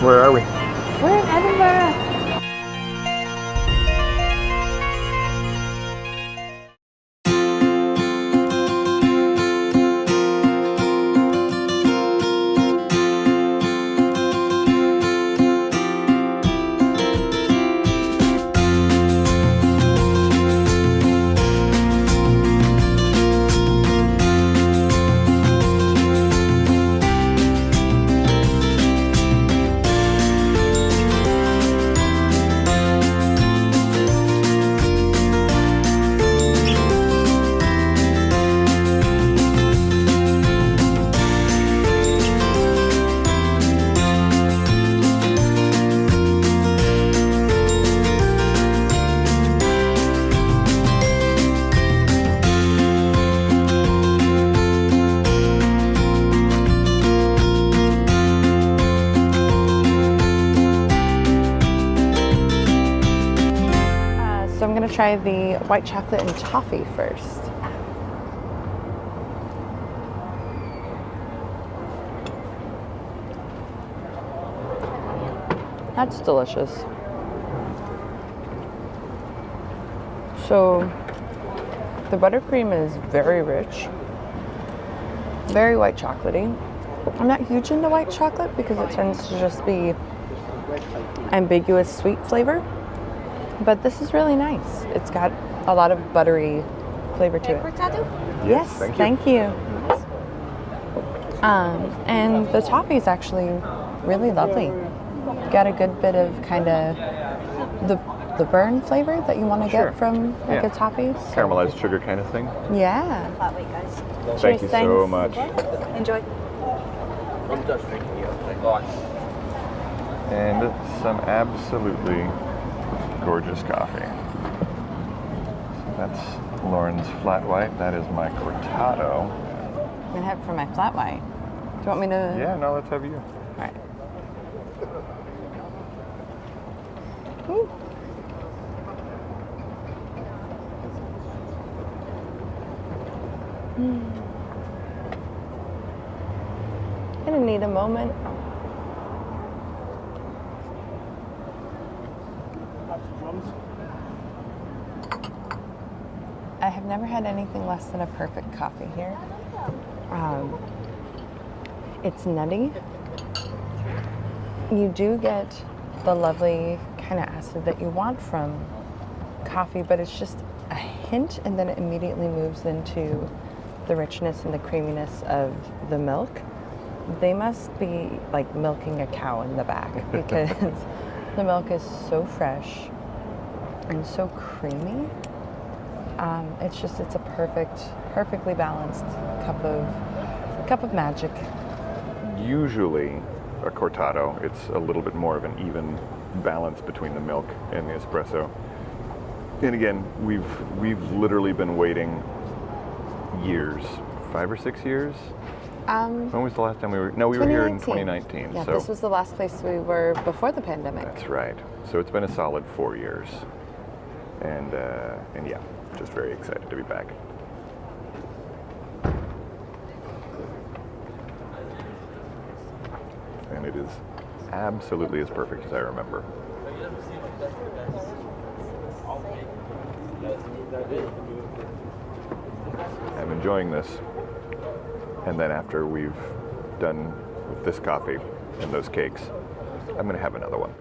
Where are we? We're in Edinburgh. So I'm going to try the white chocolate and toffee first. That's delicious. So the buttercream is very rich, very white chocolatey. I'm not huge into white chocolate because it tends to just be ambiguous sweet flavor. But this is really nice. It's got a lot of buttery flavor to it. Yes, thank you. And the toffee is actually really lovely. Got a good bit of kind of the burn flavor that you want to get from like a toffee. So. Caramelized sugar kind of thing. Yeah. Thank you so much. Enjoy. And some absolutely gorgeous coffee. That's Lauren's flat white. That is my cortado. I'm gonna have it for my flat white. Do you want me to? Yeah, no, let's have you. All right. Ooh. Gonna need a moment. I have never had anything less than a perfect coffee here. It's nutty. You do get the lovely kind of acid that you want from coffee, but it's just a hint, and then it immediately moves into the richness and the creaminess of the milk. They must be like milking a cow in the back because the milk is so fresh and so creamy. It's a perfectly balanced cup of magic. Usually a cortado, it's a little bit more of an even balance between the milk and the espresso. And again, we've literally been waiting years, 5 or 6 years. When was the last time we were? No, we were here in 2019. Yeah, so this was the last place we were before the pandemic. That's right. So it's been a solid 4 years, and yeah, just very excited to be back. And it is absolutely as perfect as I remember. I'm enjoying this. And then after we've done with this coffee and those cakes, I'm going to have another one.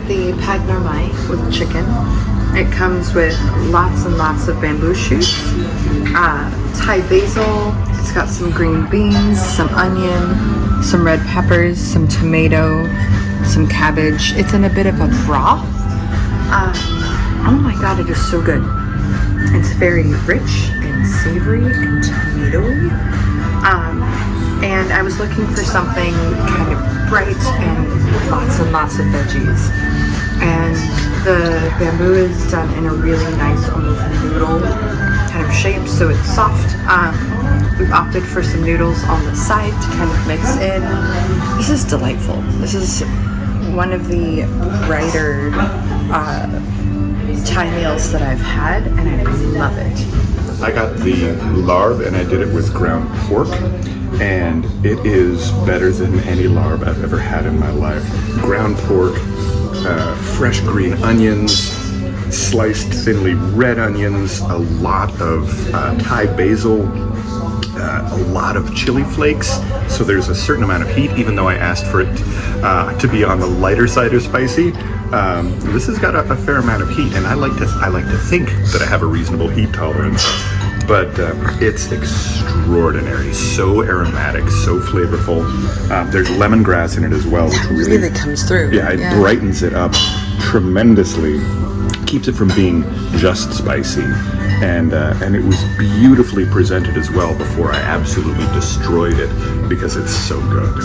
the pad normai with chicken. It comes with lots and lots of bamboo shoots, Thai basil. It's got some green beans, some onion, some red peppers, some tomato, some cabbage. It's in a bit of a broth. Oh my god, it is so good. It's very rich and savory and tomatoey. And I was looking for something kind of bright and lots of veggies. And the bamboo is done in a really nice, almost noodle kind of shape, so it's soft. We've opted for some noodles on the side to kind of mix in. This is delightful. This is one of the brighter Thai meals that I've had, and I love it. I got the larb and I did it with ground pork, and it is better than any larb I've ever had in my life. Ground pork, fresh green onions, sliced thinly red onions, a lot of Thai basil, a lot of chili flakes, so there's a certain amount of heat, even though I asked for it to be on the lighter side of spicy. This has got a fair amount of heat, and I like to think that I have a reasonable heat tolerance, but it's extraordinary. So aromatic, so flavorful. There's lemongrass in it as well, which really comes through. Yeah, it brightens it up tremendously. Keeps it from being just spicy, and it was beautifully presented as well before I absolutely destroyed it because it's so good.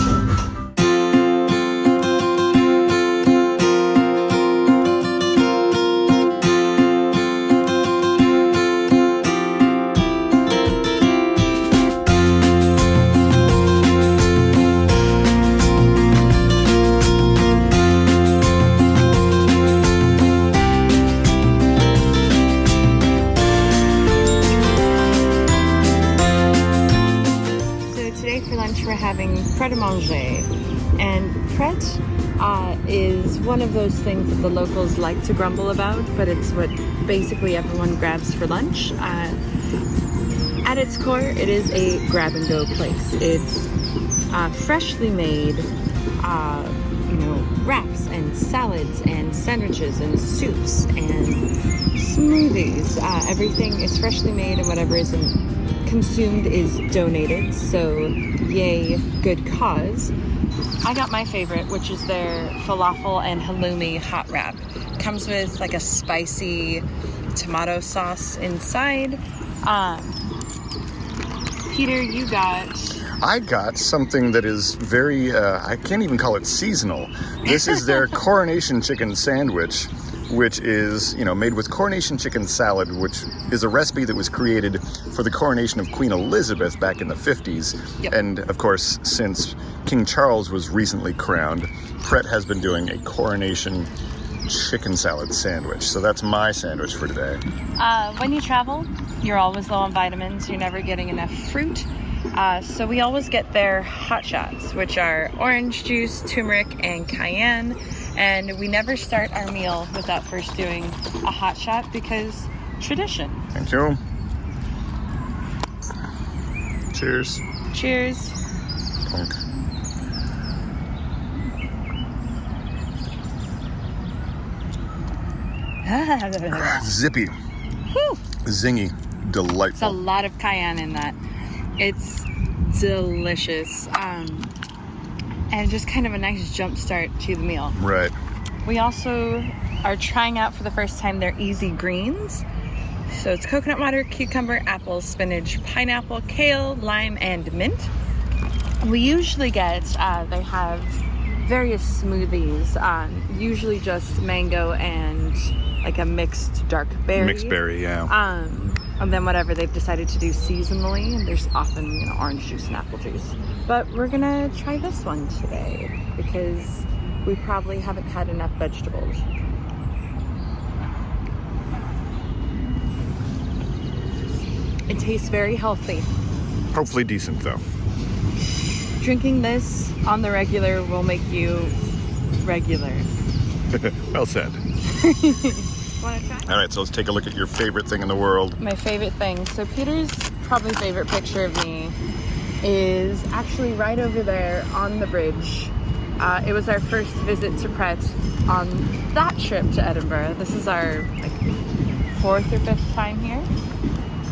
For lunch we're having Pret Manger, and Pret is one of those things that the locals like to grumble about, but it's what basically everyone grabs for lunch. At its core, it is a grab and go place. It's freshly made, wraps and salads and sandwiches and soups and smoothies. Everything is freshly made, and whatever isn't consumed is donated, so yay, good cause. I got my favorite, which is their falafel and halloumi hot wrap. Comes with like a spicy tomato sauce inside. Peter, I got something that is very, I can't even call it seasonal. This is their coronation chicken sandwich, which is, made with coronation chicken salad, which is a recipe that was created for the coronation of Queen Elizabeth back in the 50s. Yep. And of course, since King Charles was recently crowned, Pret has been doing a coronation chicken salad sandwich. So that's my sandwich for today. When you travel, you're always low on vitamins. You're never getting enough fruit. So we always get their hot shots, which are orange juice, turmeric, and cayenne. And we never start our meal without first doing a hot shot because tradition. Thank you. Cheers. Cheers. Punk. Zippy. Whew. Zingy. Delightful. It's a lot of cayenne in that. It's delicious. And just kind of a nice jump start to the meal. Right. We also are trying out for the first time their easy greens. So it's coconut water, cucumber, apple, spinach, pineapple, kale, lime, and mint. We usually get, they have various smoothies, usually just mango and like a mixed dark berry. Mixed berry, yeah. And then whatever they've decided to do seasonally, and there's often orange juice and apple juice. But we're gonna try this one today because we probably haven't had enough vegetables. It tastes very healthy. Hopefully decent though. Drinking this on the regular will make you regular. Well said. Wanna try? All right, so let's take a look at your favorite thing in the world. My favorite thing. So Peter's probably favorite picture of me is actually right over there on the bridge It was our first visit to Pret on that trip to Edinburgh. This is our like 4th or 5th time here.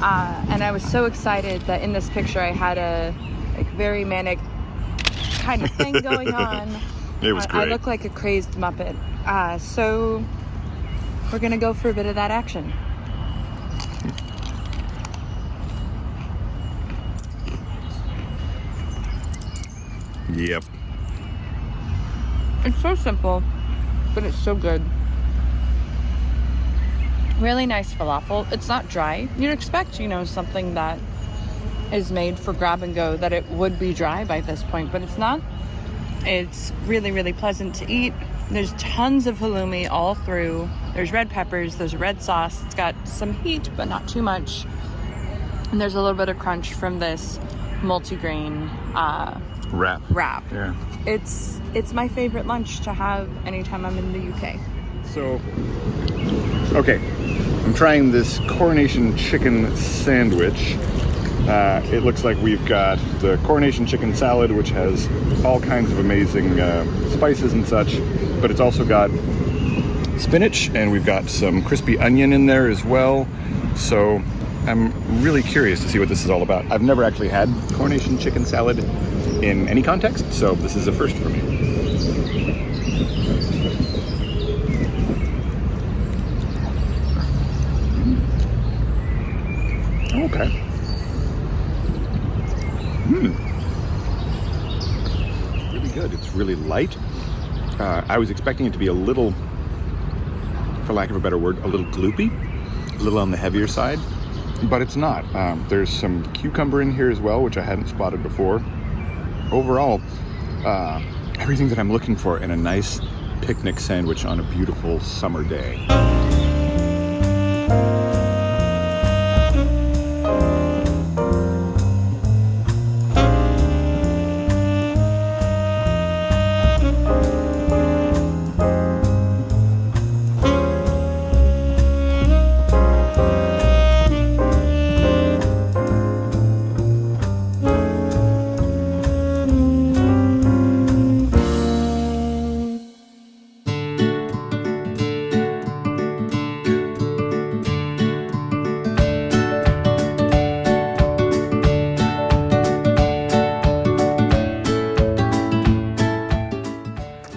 And I was so excited that in this picture I had a like very manic kind of thing going on. It was great. I look like a crazed Muppet. So we're gonna go for a bit of that action. Yep. It's so simple, but it's so good. Really nice falafel. It's not dry. You'd expect, you know, something that is made for grab and go, that it would be dry by this point, but it's not. It's really, really pleasant to eat. There's tons of halloumi all through. There's red peppers, there's a red sauce. It's got some heat, but not too much. And there's a little bit of crunch from this multigrain Wrap. Yeah. It's my favorite lunch to have anytime I'm in the UK. So, okay, I'm trying this coronation chicken sandwich. It looks like we've got the coronation chicken salad, which has all kinds of amazing spices and such, but it's also got spinach, and we've got some crispy onion in there as well. So I'm really curious to see what this is all about. I've never actually had coronation chicken salad in any context, so this is a first for me. Okay. Really good. It's really light. I was expecting it to be a little, for lack of a better word, a little gloopy, a little on the heavier side, but it's not. There's some cucumber in here as well, which I hadn't spotted before. Overall, everything that I'm looking for in a nice picnic sandwich on a beautiful summer day.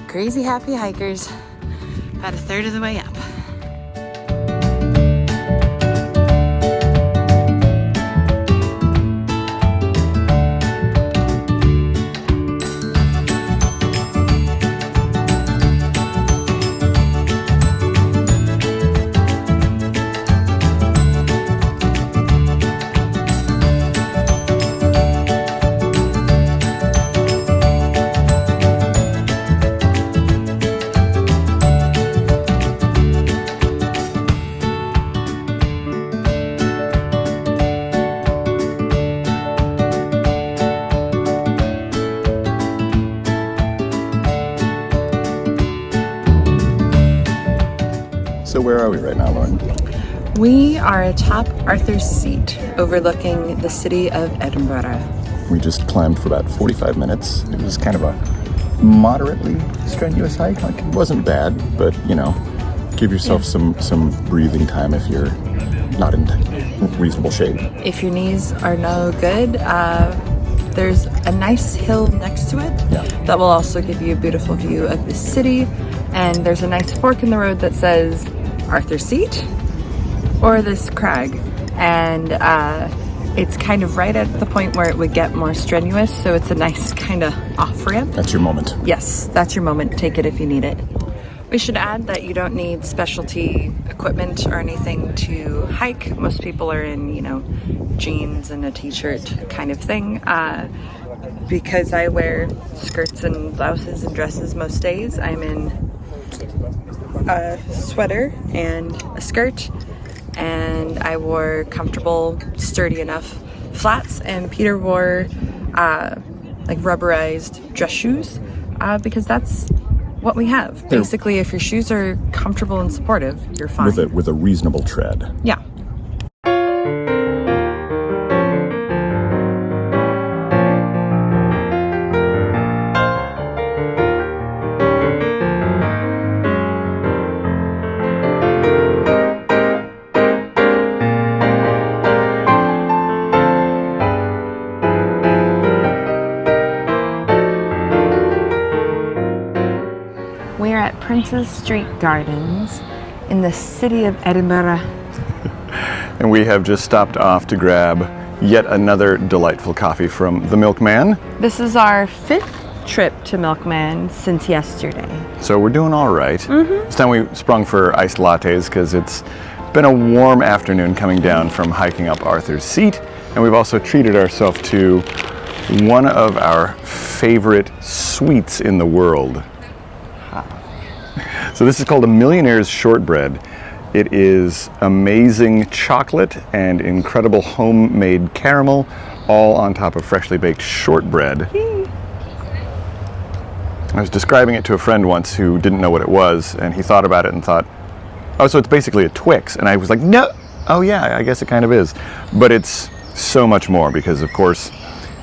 Crazy happy hikers, about a third of the way up. So where are we right now, Lauren? We are atop Arthur's Seat, overlooking the city of Edinburgh. We just climbed for about 45 minutes. It was kind of a moderately strenuous hike. Like, it wasn't bad, but you know, give yourself some breathing time if you're not in reasonable shape. If your knees are no good, there's a nice hill next to it that will also give you a beautiful view of the city. And there's a nice fork in the road that says Arthur's Seat or this crag. And it's kind of right at the point where it would get more strenuous, so it's a nice kind of off-ramp. That's your moment. Yes, that's your moment. Take it if you need it. We should add that you don't need specialty equipment or anything to hike. Most people are in, you know, jeans and a t-shirt kind of thing. Because I wear skirts and blouses and dresses most days, I'm in a sweater and a skirt, and I wore comfortable, sturdy enough flats, and Peter wore like rubberized dress shoes because that's what we have. Basically, if your shoes are comfortable and supportive, you're fine. With a reasonable tread. Yeah. at Prince's Street Gardens in the city of Edinburgh. And we have just stopped off to grab yet another delightful coffee from the Milkman. This is our 5th trip to Milkman since yesterday. So we're doing all right. This time we sprung for iced lattes because it's been a warm afternoon coming down from hiking up Arthur's Seat. And we've also treated ourselves to one of our favorite sweets in the world. So this is called a Millionaire's Shortbread. It is amazing chocolate and incredible homemade caramel, all on top of freshly baked shortbread. I was describing it to a friend once who didn't know what it was, and he thought about it and thought, oh, so it's basically a Twix. And I was like, no, oh yeah, I guess it kind of is. But it's so much more because, of course,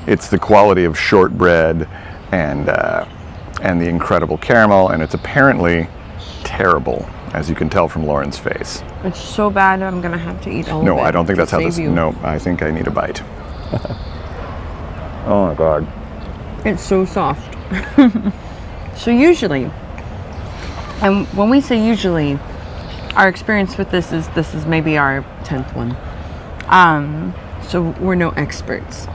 it's the quality of shortbread and the incredible caramel, and it's apparently terrible, as you can tell from Lauren's face. It's so bad I'm gonna have to eat all of it. No, I don't think that's how this. You. No, I think I need a bite. Oh my God. It's so soft. So usually, and when we say usually, our experience with this is maybe our 10th one. So we're no experts.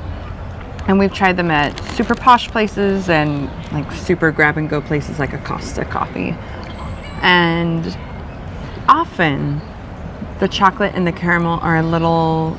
And we've tried them at super posh places and like super grab and go places like Acosta Coffee. And often the chocolate and the caramel are a little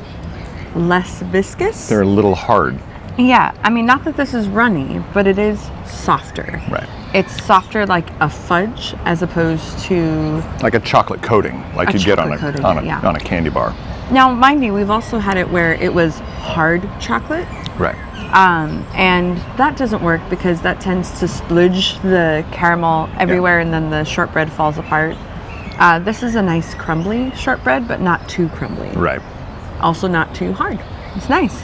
less viscous. They're a little hard. Yeah, I mean, not that this is runny, but it is softer. Right. It's softer like a fudge as opposed to Like a chocolate coating, like you'd get on a candy bar. Now, mind you, we've also had it where it was hard chocolate. Right. And that doesn't work because that tends to splooge the caramel everywhere and then the shortbread falls apart. This is a nice crumbly shortbread, but not too crumbly. Right. Also not too hard. It's nice.